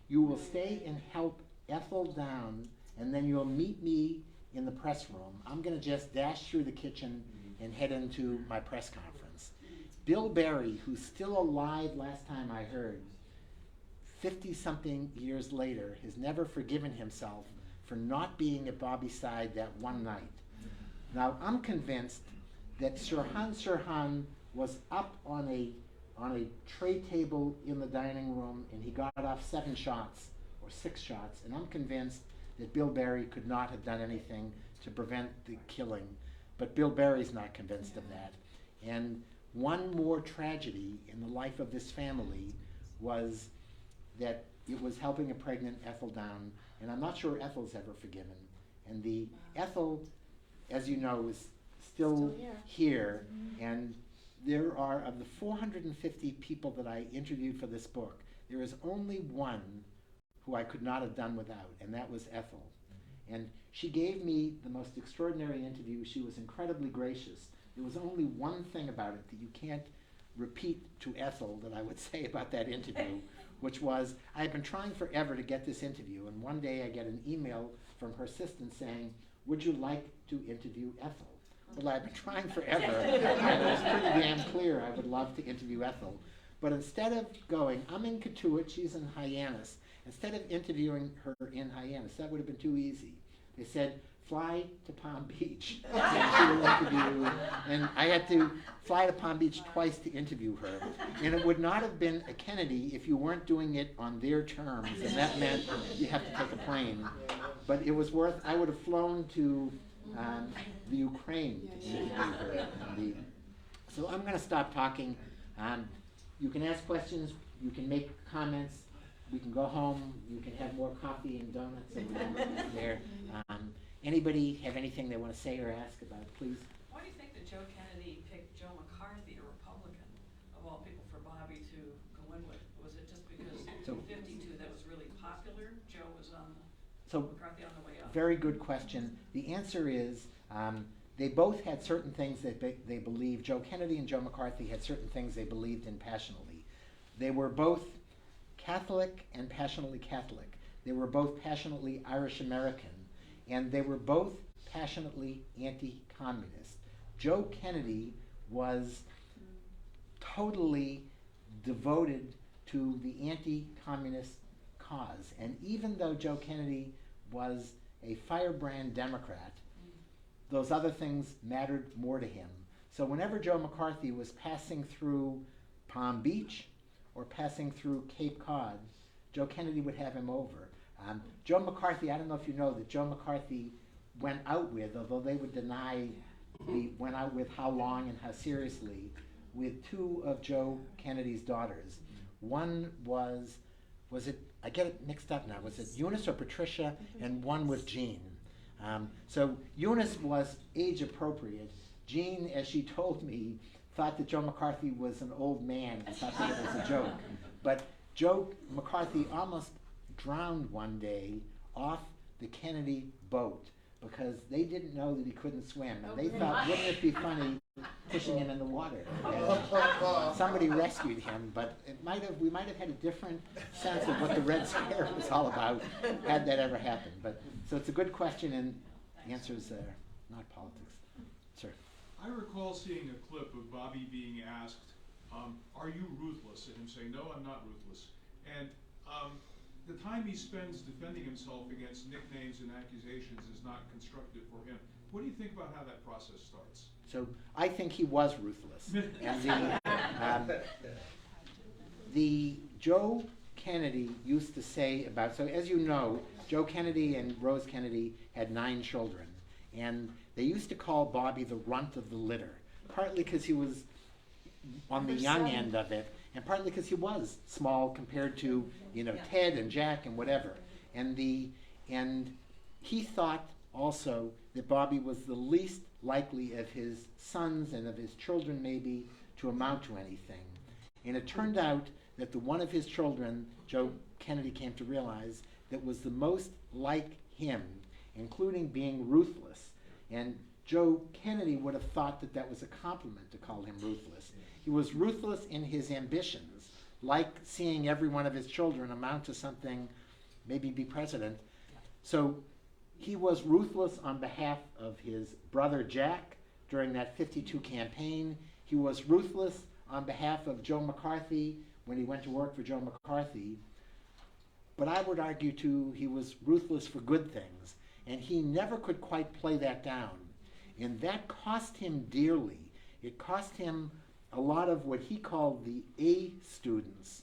"You will stay and help Ethel down, and then you'll meet me in the press room. I'm going to just dash through the kitchen and head into my press conference." Bill Berry, who's still alive last time I heard, 50-something years later, has never forgiven himself for not being at Bobby's side that one night. Now, I'm convinced that Sirhan Sirhan was up on a tray table in the dining room, and he got off 7 shots or 6 shots, and I'm convinced that Bill Berry could not have done anything to prevent the killing, but Bill Berry's not convinced of that. And one more tragedy in the life of this family was that it was helping a pregnant Ethel down, and I'm not sure Ethel's ever forgiven. And the Ethel, as you know, is still here, and there are, of the 450 people that I interviewed for this book, there is only one who I could not have done without, and that was Ethel. And she gave me the most extraordinary interview. She was incredibly gracious. There was only one thing about it that you can't repeat to Ethel that I would say about that interview, which was, I had been trying forever to get this interview, and one day I get an email from her assistant saying, "Would you like to interview Ethel?" Well, I've been trying forever, and it was pretty damn clear I would love to interview Ethel. But instead of going, I'm in Katuitt, she's in Hyannis, instead of interviewing her in Hyannis, that would have been too easy. They said, fly to Palm Beach, and she will interview, and I had to fly to Palm Beach twice to interview her. And it would not have been a Kennedy if you weren't doing it on their terms, and that meant you have to take a plane. But it was worth, I would have flown to the Ukraine to interview her. So I'm going to stop talking. You can ask questions, you can make comments, we can go home, you can have more coffee and donuts and there. Anybody have anything they want to say or ask about it, please? Why do you think that Joe Kennedy picked Joe McCarthy, a Republican, of all people, for Bobby to go in with? Was it just because in 52 that was really popular? Joe was on McCarthy on the way up. Very good question. The answer is they both had certain things that they believed. Joe Kennedy and Joe McCarthy had certain things they believed in passionately. They were both Catholic and passionately Catholic. They were both passionately Irish American, and they were both passionately anti-communist. Joe Kennedy was totally devoted to the anti-communist cause, and even though Joe Kennedy was a firebrand Democrat, those other things mattered more to him. So whenever Joe McCarthy was passing through Palm Beach or passing through Cape Cod, Joe Kennedy would have him over. Joe McCarthy, I don't know if you know that Joe McCarthy went out with, although they would deny he went out with how long and how seriously, with two of Joe Kennedy's daughters. One was it, I get it mixed up now, was it Eunice or Patricia? And one was Jean. So Eunice was age appropriate. Jean, as she told me, thought that Joe McCarthy was an old man and thought that it was a joke. But Joe McCarthy almost drowned one day off the Kennedy boat because they didn't know that he couldn't swim. And they thought, wouldn't it be funny pushing him in the water? And somebody rescued him, but we might have had a different sense of what the Red Scare was all about had that ever happened. But so it's a good question, and the answer is not politics. Sir. I recall seeing a clip of Bobby being asked, are you ruthless? And him saying, no, I'm not ruthless. And the time he spends defending himself against nicknames and accusations is not constructive for him. What do you think about how that process starts? So I think he was ruthless. And the Joe Kennedy used to say about, so as you know, Joe Kennedy and Rose Kennedy had 9 children. And they used to call Bobby the runt of the litter, partly because he was on the young end of it, and partly because he was small compared to, Ted and Jack and whatever. And he thought also that Bobby was the least likely of his sons and of his children maybe to amount to anything. And it turned out that the one of his children, Joe Kennedy came to realize, that was the most like him, including being ruthless. And Joe Kennedy would have thought that that was a compliment to call him ruthless. He was ruthless in his ambitions, like seeing every one of his children amount to something, maybe be president. So he was ruthless on behalf of his brother Jack during that 52 campaign. He was ruthless on behalf of Joe McCarthy when he went to work for Joe McCarthy. But I would argue too, he was ruthless for good things. And he never could quite play that down. And that cost him dearly. It cost him a lot of what he called the A students,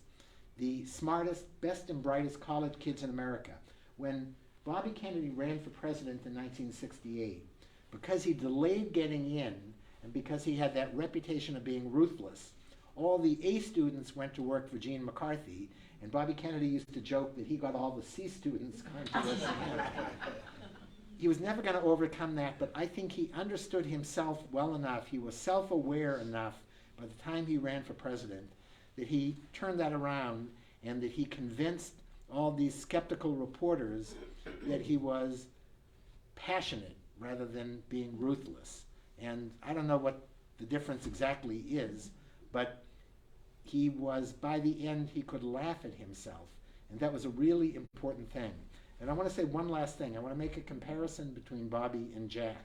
the smartest, best and brightest college kids in America. When Bobby Kennedy ran for president in 1968, because he delayed getting in and because he had that reputation of being ruthless, all the A students went to work for Gene McCarthy, and Bobby Kennedy used to joke that he got all the C students going to work for him. He was never going to overcome that, but I think he understood himself well enough, he was self-aware enough by the time he ran for president, that he turned that around and that he convinced all these skeptical reporters that he was passionate rather than being ruthless. And I don't know what the difference exactly is, but he was, by the end, he could laugh at himself. And that was a really important thing. And I want to say one last thing. I want to make a comparison between Bobby and Jack.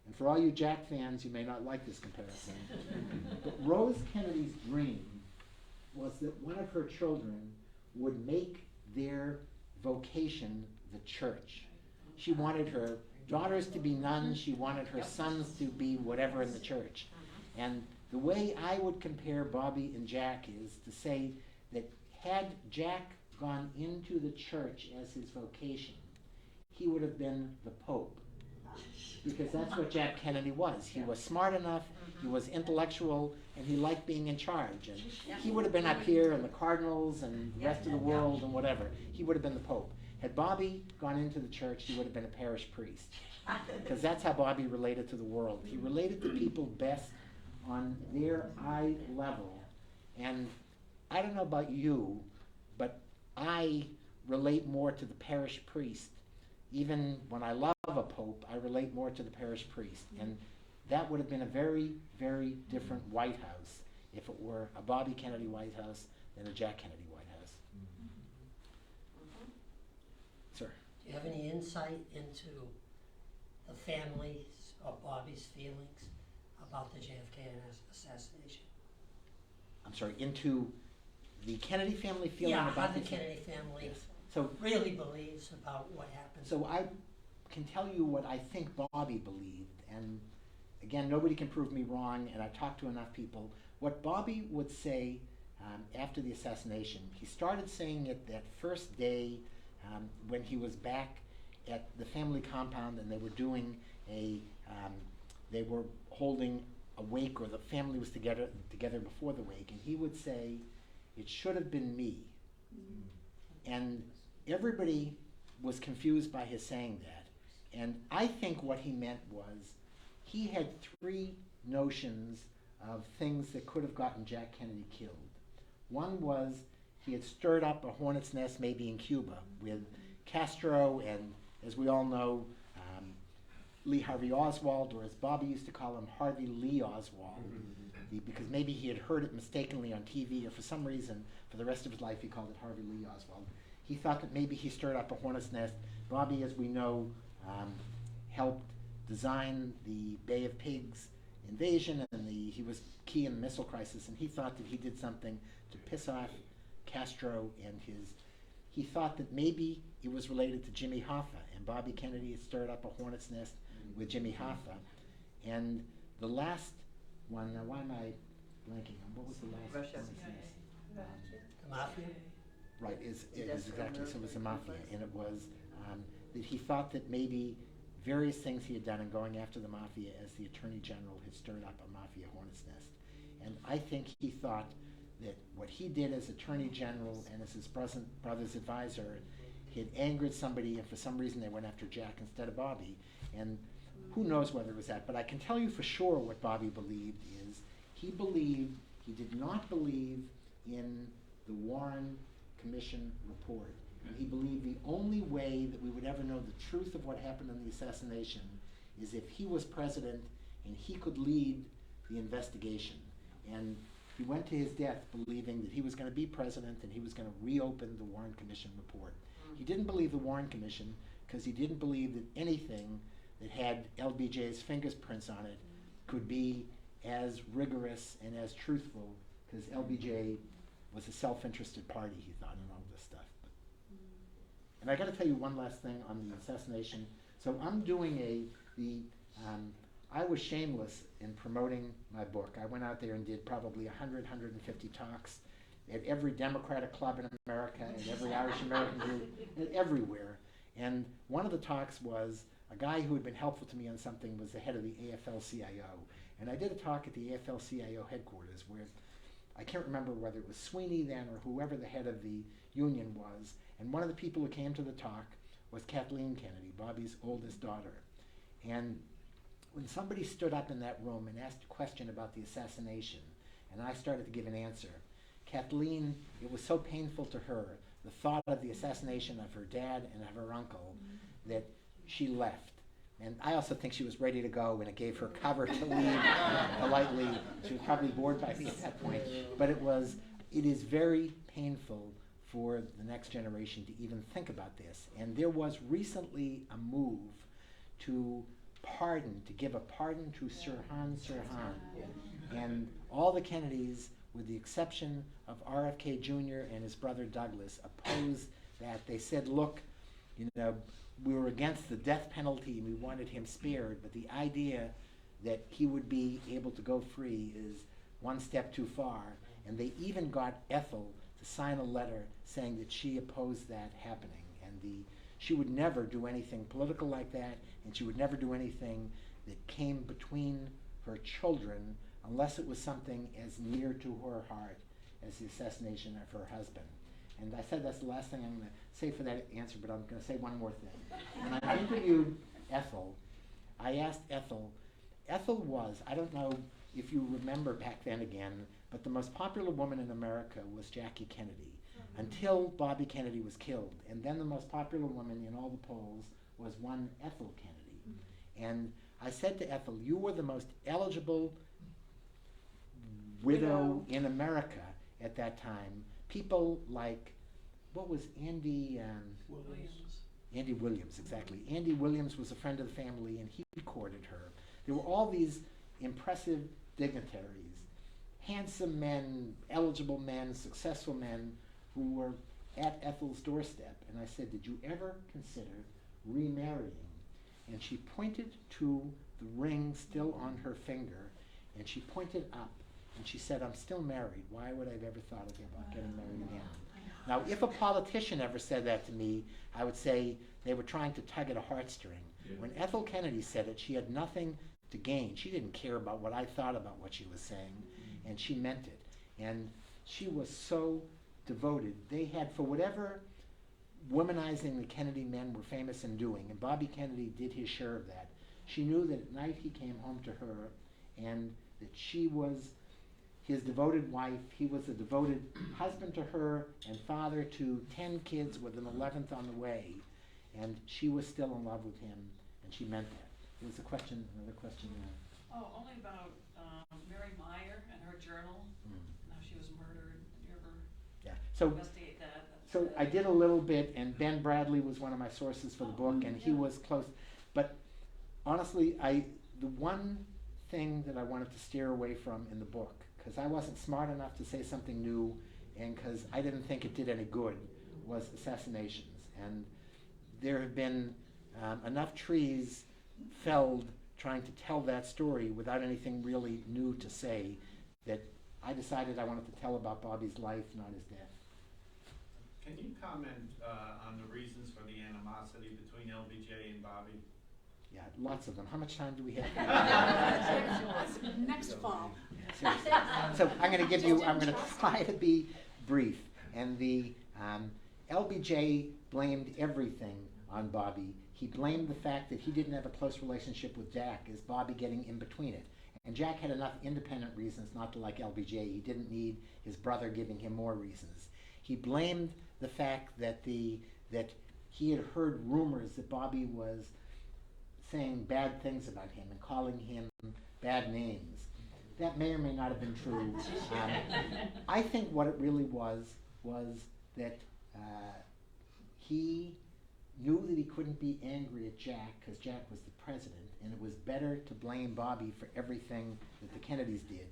And for all you Jack fans, you may not like this comparison. But Rose Kennedy's dream was that one of her children would make their vocation the church. She wanted her daughters to be nuns. She wanted her sons to be whatever in the church. And the way I would compare Bobby and Jack is to say that had Jack gone into the church as his vocation, he would have been the Pope. Because that's what Jack Kennedy was. He was smart enough, he was intellectual, and he liked being in charge. And he would have been up here and the cardinals and the rest of the world and whatever. He would have been the Pope. Had Bobby gone into the church, he would have been a parish priest. Because that's how Bobby related to the world. He related to people best on their eye level. And I don't know about you, but I relate more to the parish priest. Even when I love a pope, I relate more to the parish priest. And that would have been a very, very different White House if it were a Bobby Kennedy White House than a Jack Kennedy White House. Sir? Do you have any insight into the families of Bobby's feelings about the JFK assassination? I'm sorry, into the Kennedy family feeling how about the Kennedy family So really believes about what happened. So I can tell you what I think Bobby believed, and again, nobody can prove me wrong, and I talked to enough people. What Bobby would say after the assassination, he started saying it that first day when he was back at the family compound, and they were doing they were holding a wake, or the family was together before the wake, and he would say, "It should have been me." And everybody was confused by his saying that. And I think what he meant was he had three notions of things that could have gotten Jack Kennedy killed. One was he had stirred up a hornet's nest maybe in Cuba with Castro and, as we all know, Lee Harvey Oswald, or as Bobby used to call him, Harvey Lee Oswald, because maybe he had heard it mistakenly on TV, or for some reason, for the rest of his life, he called it Harvey Lee Oswald. He thought that maybe he stirred up a hornet's nest. Bobby, as we know, helped design the Bay of Pigs invasion, and he was key in the missile crisis, and he thought that he did something to piss off Castro and he thought that maybe it was related to Jimmy Hoffa, and Bobby Kennedy had stirred up a hornet's nest with Jimmy Hoffa. And the last one, now why am I blanking on, what was the last Russia. hornet's nest? The mafia? Right, it was Industrial exactly, so it was the military mafia, complex. and it was that he thought that maybe various things he had done in going after the mafia as the Attorney General had stirred up a mafia hornet's nest. And I think he thought that what he did as Attorney General and as his brother's advisor had angered somebody, and for some reason they went after Jack instead of Bobby. And who knows whether it was that, but I can tell you for sure what Bobby believed is he did not believe in the Warren Commission report. And he believed the only way that we would ever know the truth of what happened in the assassination is if he was president and he could lead the investigation. And he went to his death believing that he was going to be president and he was going to reopen the Warren Commission report. He didn't believe the Warren Commission because he didn't believe that anything that had LBJ's fingerprints on it could be as rigorous and as truthful, because LBJ was a self-interested party, he thought, and all this stuff. And I got to tell you one last thing on the assassination. So I'm doing I was shameless in promoting my book. I went out there and did probably 100, 150 talks at every Democratic club in America, at every Irish American group, and everywhere. And one of the talks was a guy who had been helpful to me on something was the head of the AFL-CIO. And I did a talk at the AFL-CIO headquarters where I can't remember whether it was Sweeney then or whoever the head of the union was. And one of the people who came to the talk was Kathleen Kennedy, Bobby's oldest daughter. And when somebody stood up in that room and asked a question about the assassination, and I started to give an answer, Kathleen, it was so painful to her, the thought of the assassination of her dad and of her uncle, that she left. And I also think she was ready to go, and it gave her cover to leave politely. She was probably bored by me at that point. But it is very painful for the next generation to even think about this. And there was recently a move to give a pardon to Sirhan Sirhan. And all the Kennedys, with the exception of RFK Jr. and his brother Douglas, opposed that. They said, look, we were against the death penalty and we wanted him spared, but the idea that he would be able to go free is one step too far. And they even got Ethel to sign a letter saying that she opposed that happening, and she would never do anything political like that, and she would never do anything that came between her children unless it was something as near to her heart as the assassination of her husband. And I said that's the last thing I'm going to say for that answer, but I'm going to say one more thing. When I interviewed Ethel, I asked Ethel was, I don't know if you remember back then again, but the most popular woman in America was Jackie Kennedy, until Bobby Kennedy was killed. And then the most popular woman in all the polls was one Ethel Kennedy. And I said to Ethel, you were the most eligible widow in America at that time. People like, what was Andy Williams, exactly. Andy Williams was a friend of the family, and he courted her. There were all these impressive dignitaries, handsome men, eligible men, successful men, who were at Ethel's doorstep. And I said, did you ever consider remarrying? And she pointed to the ring still on her finger, and she pointed up, and she said, "I'm still married. Why would I have ever thought about getting married again?" Now, if a politician ever said that to me, I would say they were trying to tug at a heartstring. Yeah. When Ethel Kennedy said it, she had nothing to gain. She didn't care about what I thought about what she was saying, and she meant it. And she was so devoted. They had, for whatever womanizing the Kennedy men were famous in doing, and Bobby Kennedy did his share of that, she knew that at night he came home to her and that she was his devoted wife. He was a devoted husband to her and father to 10 kids with an 11th on the way, and she was still in love with him, and she meant that. There was another question there. Oh, only about Mary Meyer and her journal. Now she was murdered. Did you ever Yeah. So investigate that? So I did a little bit, and Ben Bradley was one of my sources for the book, and he was close. But honestly, the one thing that I wanted to steer away from in the book, because I wasn't smart enough to say something new, and because I didn't think it did any good, was assassinations. And there have been enough trees felled trying to tell that story without anything really new to say, that I decided I wanted to tell about Bobby's life, not his death. Can you comment on the reasons for the animosity between LBJ and Bobby? Yeah, lots of them. How much time do we have? Next fall. Seriously. So I'm going to try to be brief. And the LBJ blamed everything on Bobby. He blamed the fact that he didn't have a close relationship with Jack as Bobby getting in between it. And Jack had enough independent reasons not to like LBJ. He didn't need his brother giving him more reasons. He blamed the fact that that he had heard rumors that Bobby was saying bad things about him and calling him bad names. That may or may not have been true. I think what it really was that he knew that he couldn't be angry at Jack because Jack was the president, and it was better to blame Bobby for everything that the Kennedys did.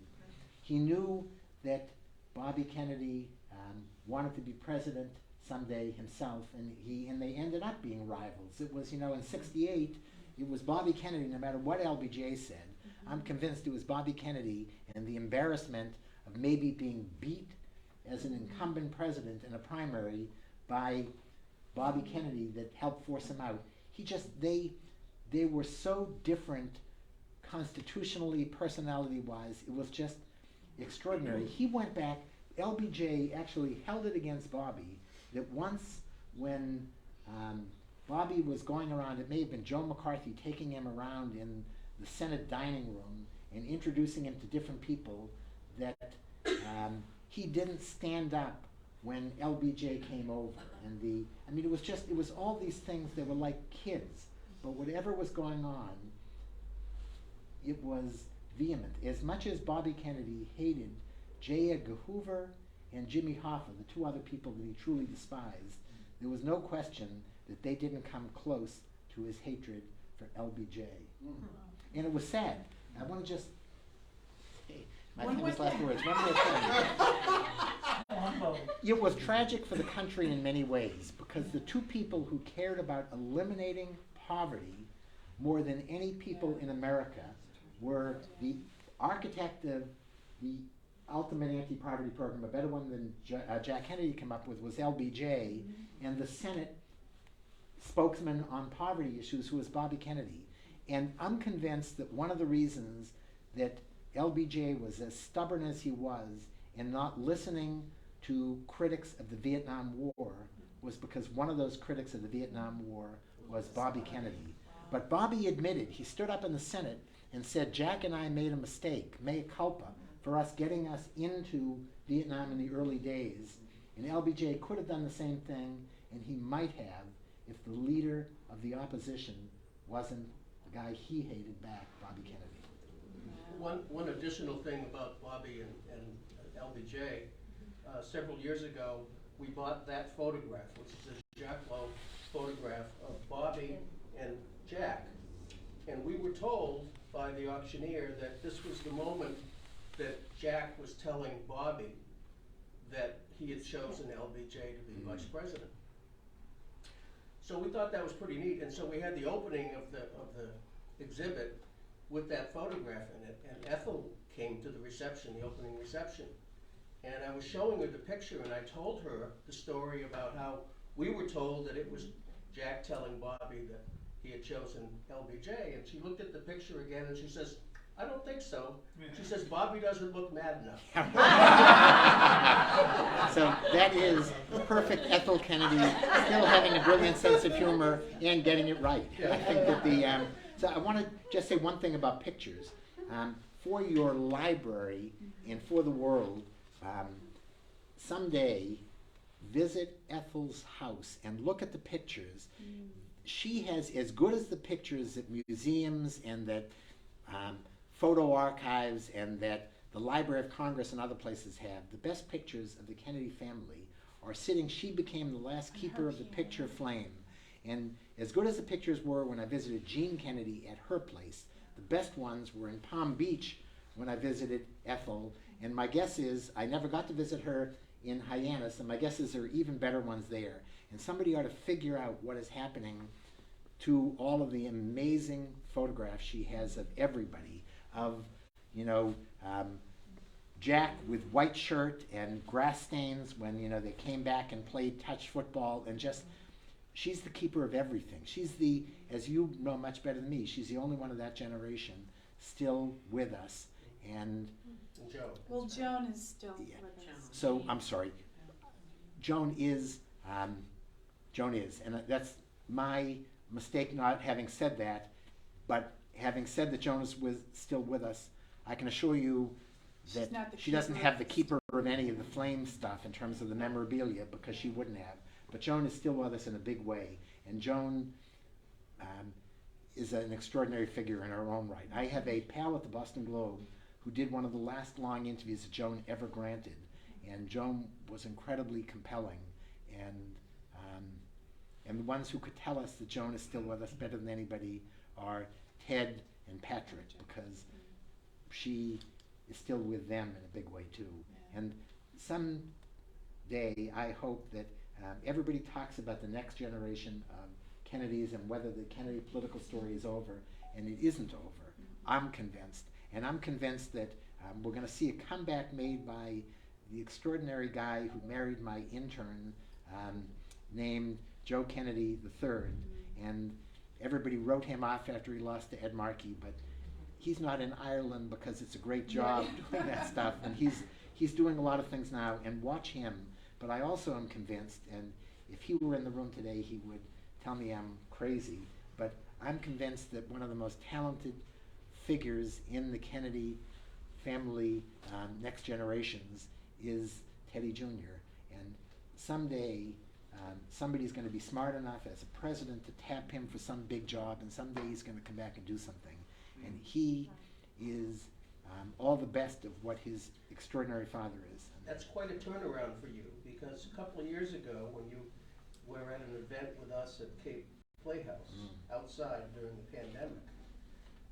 He knew that Bobby Kennedy wanted to be president someday himself, and they ended up being rivals. It was, in '68, it was Bobby Kennedy, no matter what LBJ said. I'm convinced it was Bobby Kennedy and the embarrassment of maybe being beat as an incumbent president in a primary by Bobby Kennedy that helped force him out. They were so different constitutionally, personality-wise. It was just extraordinary. He went back. LBJ actually held it against Bobby that once when Bobby was going around, it may have been Joe McCarthy taking him around in the Senate dining room and introducing him to different people, that he didn't stand up when LBJ came over. And it was all these things that were like kids, but whatever was going on, it was vehement. As much as Bobby Kennedy hated J. Edgar Hoover and Jimmy Hoffa, the two other people that he truly despised, there was no question that they didn't come close to his hatred for LBJ. And it was sad. I want to just say my famous last words. One more thing. It was tragic for the country in many ways, because the two people who cared about eliminating poverty more than any people in America were the architect of the ultimate anti-poverty program, a better one than Jack Kennedy came up with, was LBJ, and the Senate spokesman on poverty issues, who was Bobby Kennedy. And I'm convinced that one of the reasons that LBJ was as stubborn as he was in not listening to critics of the Vietnam War was because one of those critics of the Vietnam War was Bobby Kennedy. But Bobby admitted, he stood up in the Senate and said, Jack and I made a mistake, mea culpa, for us getting us into Vietnam in the early days. And LBJ could have done the same thing, and he might have, if the leader of the opposition wasn't the guy he hated back, Bobby Kennedy. One additional thing about Bobby and LBJ, several years ago, we bought that photograph, which is a Jacques Lowe photograph of Bobby and Jack. And we were told by the auctioneer that this was the moment that Jack was telling Bobby that he had chosen LBJ to be vice president. So we thought that was pretty neat, and so we had the opening of the exhibit, with that photograph in it, and Ethel came to the reception, the opening reception. And I was showing her the picture, and I told her the story about how we were told that it was Jack telling Bobby that he had chosen LBJ, and she looked at the picture again and she says, I don't think so. She says, Bobby doesn't look mad enough. So that is perfect Ethel Kennedy, still having a brilliant sense of humor and getting it right. I think that so I want to just say one thing about pictures. For your library and for the world, someday visit Ethel's house and look at the pictures. She has as good as the pictures that museums and that photo archives and that the Library of Congress and other places have. The best pictures of the Kennedy family are sitting. She became the last keeper of the picture flame. And as good as the pictures were when I visited Jean Kennedy at her place, the best ones were in Palm Beach when I visited Ethel. And my guess is, I never got to visit her in Hyannis, and my guess is there are even better ones there. And somebody ought to figure out what is happening to all of the amazing photographs she has of everybody, of, Jack with white shirt and grass stains when, they came back and played touch football, and just, she's the keeper of everything. She's the, as you know much better than me, she's the only one of that generation still with us. And Joe. Well, Joan is still Yeah. with us. so, I'm sorry, Joan is, and that's my mistake not having said that, but having said that Joan is still with us, I can assure you that She's not the she doesn't keeper have of the this. keeper of any of the flame stuff in terms of the memorabilia, because she wouldn't have. But Joan is still with us in a big way, and Joan is an extraordinary figure in her own right. I have a pal at the Boston Globe who did one of the last long interviews that Joan ever granted, and Joan was incredibly compelling, and the ones who could tell us that Joan is still with us better than anybody are Ted and Patrick, because she is still with them in a big way too. Yeah. And someday I hope that everybody talks about the next generation of Kennedys and whether the Kennedy political story is over, and it isn't over. I'm convinced. And I'm convinced that we're going to see a comeback made by the extraordinary guy who married my intern, named Joe Kennedy III. And everybody wrote him off after he lost to Ed Markey, but he's not in Ireland because it's a great job doing that stuff. And he's doing a lot of things now, and watch him. But I also am convinced, and if he were in the room today, he would tell me I'm crazy, but I'm convinced that one of the most talented figures in the Kennedy family next generations is Teddy Jr. And someday somebody's going to be smart enough as a president to tap him for some big job, and someday he's going to come back and do something. And he is all the best of what his extraordinary father is. That's quite a turnaround for you, because a couple of years ago, when you were at an event with us at Cape Playhouse outside during the pandemic,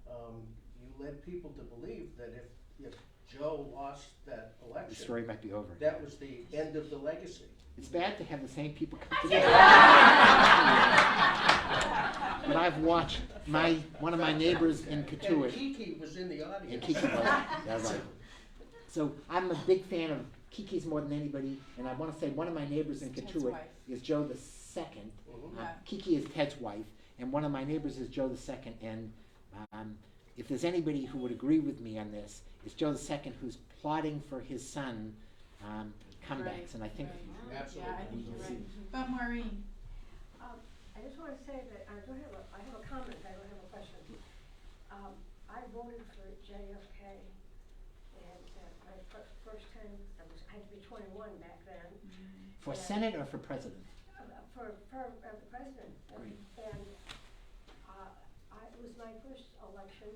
you led people to believe that if Joe lost that The election, story might be over. that was the end of the legacy. It's bad to have the same people come together. But I've watched one of my neighbors in And Katuitt. Kiki was in the audience. And Kiki was, that's right. So I'm a big fan of Kiki's more than anybody, and I want to say one of my neighbors in Ted's Katuitt wife. is Joe the Second. Mhm. Yeah. Kiki is Ted's wife, and one of my neighbors is Joe the Second. And if there's anybody who would agree with me on this, it's Joe the Second, who's plotting for his son comebacks, Right, and I think. right. Absolutely. Yeah, I think you're We'll right. see. But Maureen, I just want to say that I have a comment, I don't have a question. I voted for JFK, and my first time, I had to be 21 back then. For Yeah. Senate or for president? For president. Great. And it was my first election,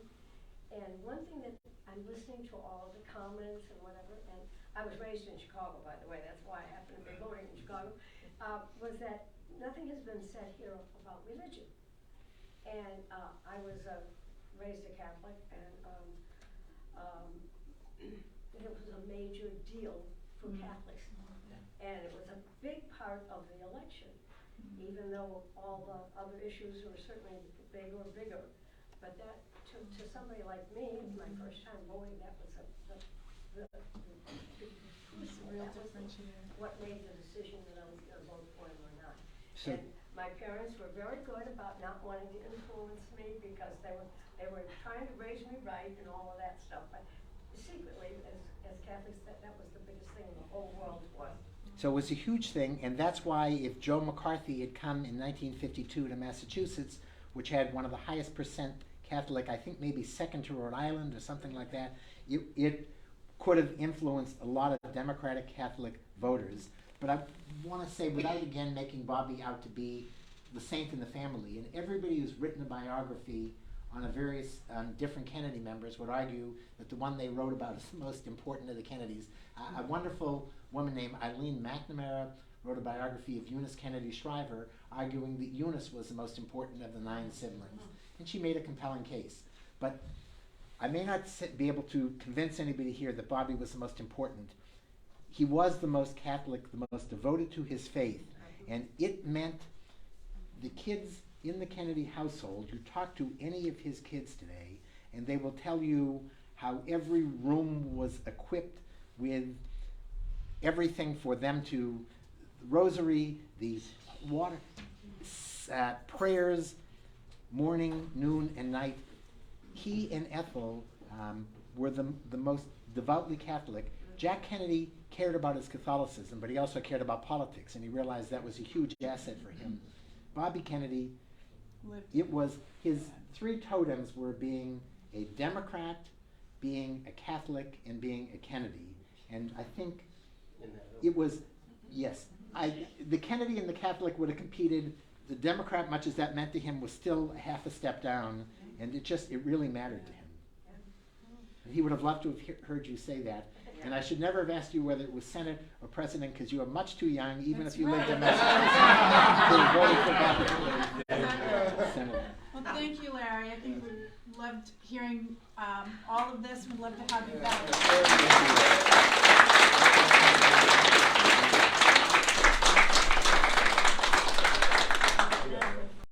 and one thing that I'm listening to all of the comments and whatever, and I was raised in Chicago, by the way, that's why I happen to be voting in Chicago, was that nothing has been said here about religion. And I was raised a Catholic, and it was a major deal for Catholics. And it was a big part of the election, even though all the other issues were certainly bigger. But that, to somebody like me, my first time voting, that was Real differentiator. what made the decision that I was gonna vote for him or not. So- And my parents were very good about not wanting to influence me because they were trying to raise me right and all of that stuff, but secretly, as Catholics, that was the biggest thing in the whole world to us. So it was a huge thing, and that's why if Joe McCarthy had come in 1952 to Massachusetts, which had one of the highest percent Catholic, I think maybe second to Rhode Island or something like that, it could have influenced a lot of Democratic Catholic voters. But I want to say, without again making Bobby out to be the saint in the family, and everybody who's written a biography on a various different Kennedy members would argue that the one they wrote about is the most important of the Kennedys. A wonderful woman named Eileen McNamara wrote a biography of Eunice Kennedy Shriver, arguing that Eunice was the most important of the 9 siblings. And she made a compelling case. But I may not be able to convince anybody here that Bobby was the most important. He was the most Catholic, the most devoted to his faith. And it meant the kids in the Kennedy household, you talk to any of his kids today, and they will tell you how every room was equipped with everything for them to, the rosary, the water, prayers, morning, noon, and night. He and Ethel were the most devoutly Catholic. Jack Kennedy cared about his Catholicism, but he also cared about politics, and he realized that was a huge asset for him. Bobby Kennedy, it was his 3 totems were being a Democrat, being a Catholic, and being a Kennedy. And I think it was, yes, the Kennedy and the Catholic would have competed. The Democrat, much as that meant to him, was still half a step down, and it really mattered to him. And he would have loved to have heard you say that. And I should never have asked you whether it was Senate or President, because you are much too young, even That's if you right. lived in Massachusetts. Senator. Well, thank you, Larry. I think we loved hearing all of this. We'd love to have you back.